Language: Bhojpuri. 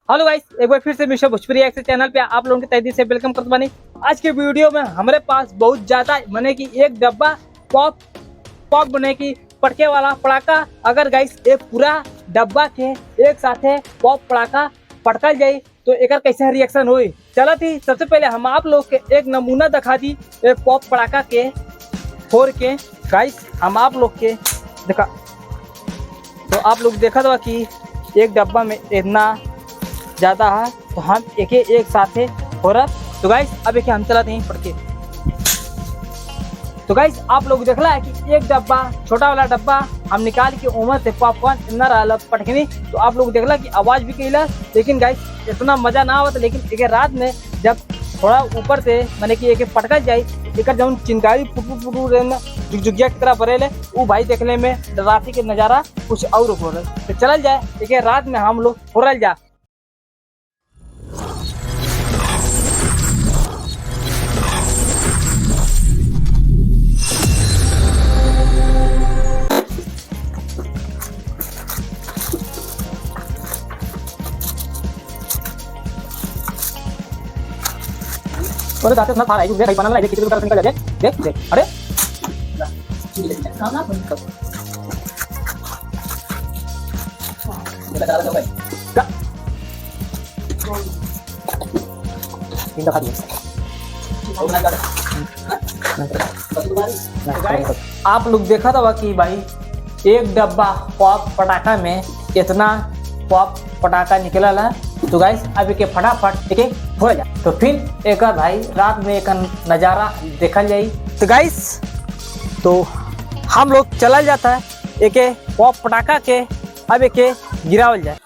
हेलो गाइस, एक बार फिर से मिस्टर भोजपुरी एक्स चैनल पे आप लोगों के तहे दिल से वेलकम करते बानी। आज के वीडियो में हमारे पास बहुत ज्यादा बने की एक डब्बा पॉप बने की पटके वाला पटाखा। अगर गाइस एक पूरा डब्बा के एक साथे पॉप पटाखा पटकल जाये तो एक कैसे रिएक्शन हुई। चला थी सबसे पहले हम आप लोग के एक नमूना दिखा दी एक पॉप पटाखा के फोड़ के। गाइस हम आप लोग के देखा तो आप लोग देखा था कि एक डब्बा में इतना ज्यादा है तो हम एक साथ हो रहा। तो गाइस अब एक हम चलाते हैं पटके। तो गाइस आप लोग देखला है कि एक डब्बा छोटा वाला डब्बा हम निकाल के उमर से पॉपकॉर्न इतना रहा पटकनी। तो आप लोग देखला कि आवाज भी कैला, लेकिन गाइस इतना मजा ना आवत। लेकिन एक रात में जब थोड़ा ऊपर से मैंने कि एक पटका जाए एक जौन चिंगारी फुटू जुगजुगिया की तरह बरेले वो भाई देखने में रात के नजारा कुछ और हो रहा। तो चल जाए एक रात में हम लोग हो जा। और दाते ना फाड़ आई देख भाई बनाना लाइक कितने तरह निकल जाए। देख देख अरे खाना बंद कर बता दो भाई का इन दिखा दिया। आप लोग देखा था कि भाई एक डब्बा पॉप पटाखा में इतना पॉप पटाखा निकला ला। तो गाइस अब के फटाफट एक हो जा तो फिर एक भाई रात में एक नज़ारा देखल जाई। तो गाइस तो हम लोग चला जाता है एक पॉप पटाखा के अब एक गिरावल जाए।